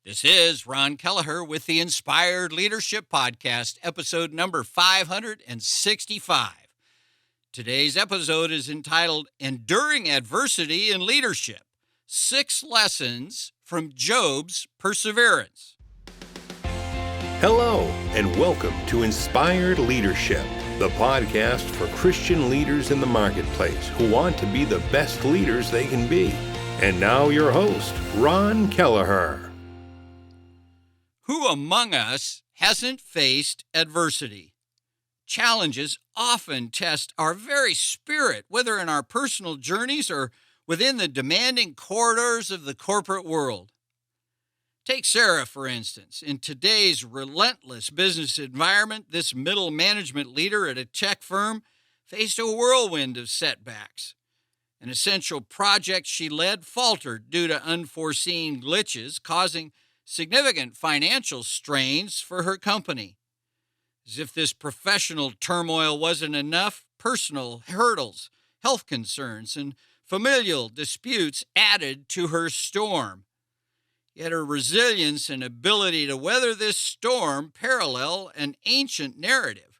This is Ron Kelleher with the Inspired Leadership Podcast, episode number 565. Today's episode is entitled Enduring Adversity in Leadership: 6 Lessons from Job's Perseverance. Hello, and welcome to Inspired Leadership, the podcast for Christian leaders in the marketplace who want to be the best leaders they can be. And now your host, Ron Kelleher. Who among us hasn't faced adversity? Challenges often test our very spirit, whether in our personal journeys or within the demanding corridors of the corporate world. Take Sarah, for instance. In today's relentless business environment, this middle management leader at a tech firm faced a whirlwind of setbacks. An essential project she led faltered due to unforeseen glitches, causing significant financial strains for her company. As if this professional turmoil wasn't enough, personal hurdles, health concerns, and familial disputes added to her storm. Yet her resilience and ability to weather this storm parallel an ancient narrative.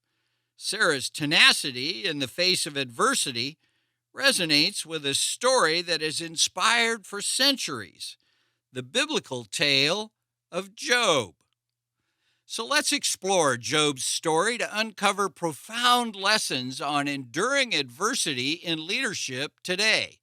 Sarah's tenacity in the face of adversity resonates with a story that has inspired for centuries, the biblical tale of Job. So let's explore Job's story to uncover profound lessons on enduring adversity in leadership today.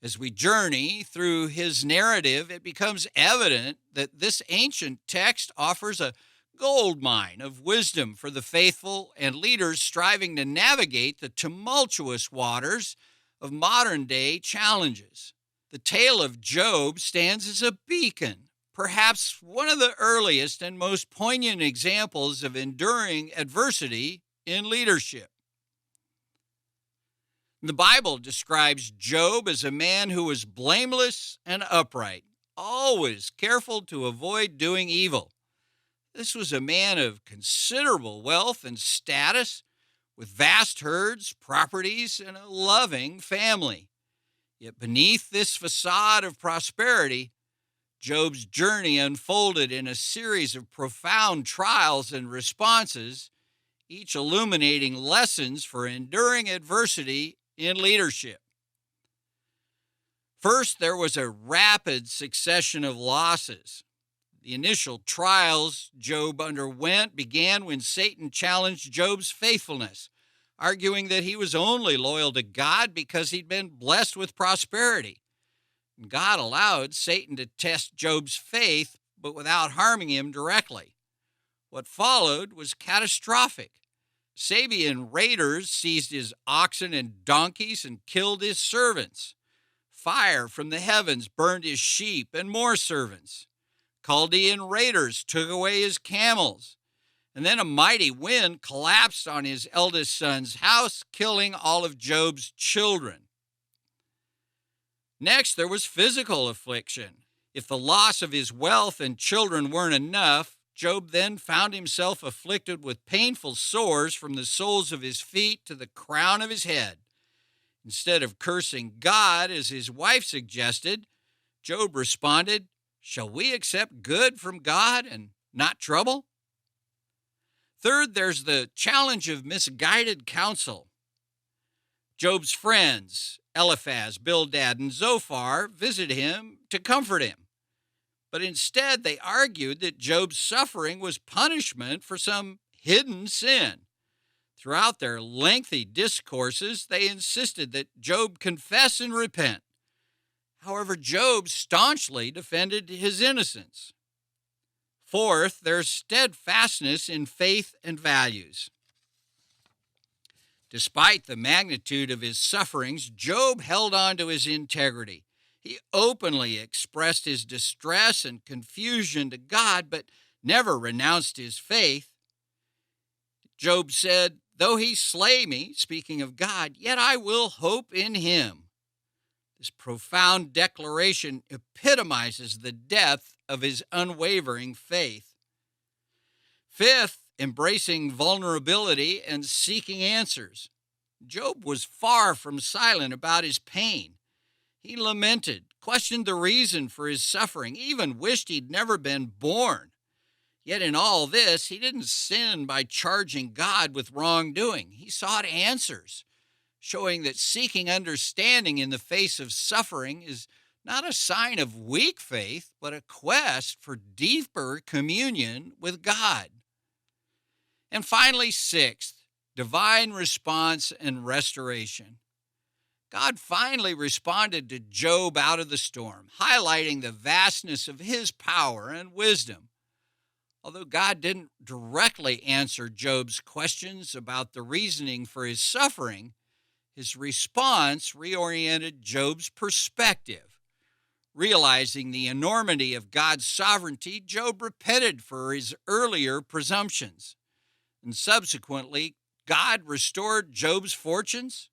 As we journey through his narrative, it becomes evident that this ancient text offers a goldmine of wisdom for the faithful and leaders striving to navigate the tumultuous waters of modern-day challenges. The tale of Job stands as a beacon, perhaps one of the earliest and most poignant examples of enduring adversity in leadership. The Bible describes Job as a man who was blameless and upright, always careful to avoid doing evil. This was a man of considerable wealth and status, with vast herds, properties, and a loving family. Yet beneath this facade of prosperity, Job's journey unfolded in a series of profound trials and responses, each illuminating lessons for enduring adversity in leadership. First, there was a rapid succession of losses. The initial trials Job underwent began when Satan challenged Job's faithfulness, arguing that he was only loyal to God because he'd been blessed with prosperity. God allowed Satan to test Job's faith, but without harming him directly. What followed was catastrophic. Sabean raiders seized his oxen and donkeys and killed his servants. Fire from the heavens burned his sheep and more servants. Chaldean raiders took away his camels. And then a mighty wind collapsed on his eldest son's house, killing all of Job's children. Next, there was physical affliction. If the loss of his wealth and children weren't enough, Job then found himself afflicted with painful sores from the soles of his feet to the crown of his head. Instead of cursing God, as his wife suggested, Job responded, "Shall we accept good from God and not trouble?" Third, there's the challenge of misguided counsel. Job's friends, Eliphaz, Bildad, and Zophar, visited him to comfort him. But instead, they argued that Job's suffering was punishment for some hidden sin. Throughout their lengthy discourses, they insisted that Job confess and repent. However, Job staunchly defended his innocence. Fourth, there's steadfastness in faith and values. Despite the magnitude of his sufferings, Job held on to his integrity. He openly expressed his distress and confusion to God, but never renounced his faith. Job said, "Though he slay me," speaking of God, "yet I will hope in him." This profound declaration epitomizes the depth of his unwavering faith. Fifth, embracing vulnerability and seeking answers. Job was far from silent about his pain. He lamented, questioned the reason for his suffering, even wished he'd never been born. Yet in all this, he didn't sin by charging God with wrongdoing. He sought answers, showing that seeking understanding in the face of suffering is not a sign of weak faith, but a quest for deeper communion with God. And finally, sixth, divine response and restoration. God finally responded to Job out of the storm, highlighting the vastness of his power and wisdom. Although God didn't directly answer Job's questions about the reasoning for his suffering, his response reoriented Job's perspective. Realizing the enormity of God's sovereignty, Job repented for his earlier presumptions. And subsequently, God restored Job's fortunes,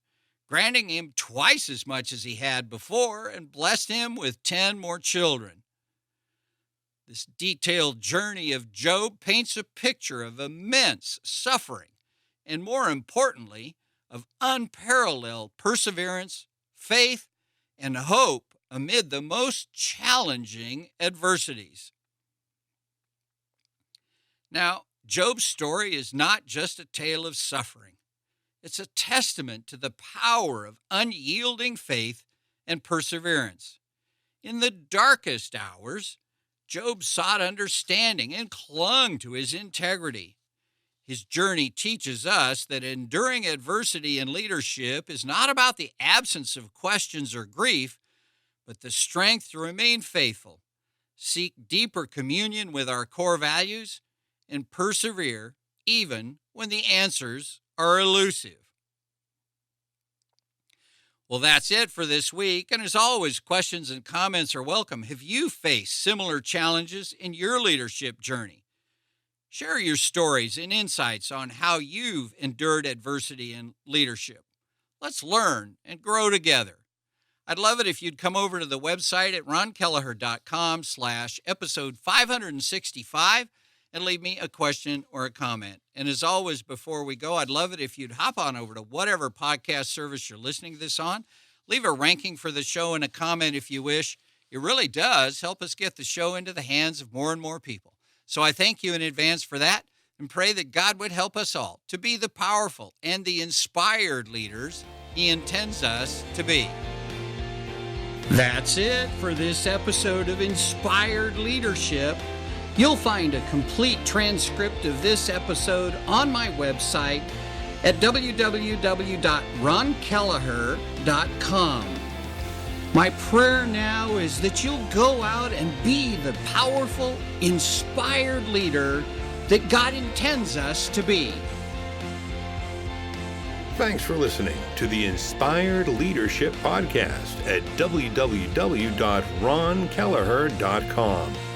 granting him twice as much as he had before, and blessed him with 10 more children. This detailed journey of Job paints a picture of immense suffering and, more importantly, of unparalleled perseverance, faith, and hope amid the most challenging adversities. Now, Job's story is not just a tale of suffering. It's a testament to the power of unyielding faith and perseverance. In the darkest hours, Job sought understanding and clung to his integrity. His journey teaches us that enduring adversity in leadership is not about the absence of questions or grief, but the strength to remain faithful, seek deeper communion with our core values, and persevere even when the answers are elusive. Well, that's it for this week. And as always, questions and comments are welcome. Have you faced similar challenges in your leadership journey? Share your stories and insights on how you've endured adversity in leadership. Let's learn and grow together. I'd love it if you'd come over to the website at ronkelleher.com/episode 565 and leave me a question or a comment. And as always, before we go, I'd love it if you'd hop on over to whatever podcast service you're listening to this on. Leave a ranking for the show and a comment if you wish. It really does help us get the show into the hands of more and more people. So I thank you in advance for that and pray that God would help us all to be the powerful and the inspired leaders He intends us to be. That's it for this episode of Inspired Leadership. You'll find a complete transcript of this episode on my website at www.ronkelleher.com. My prayer now is that you'll go out and be the powerful, inspired leader that God intends us to be. Thanks for listening to the Inspired Leadership Podcast at www.ronkelleher.com.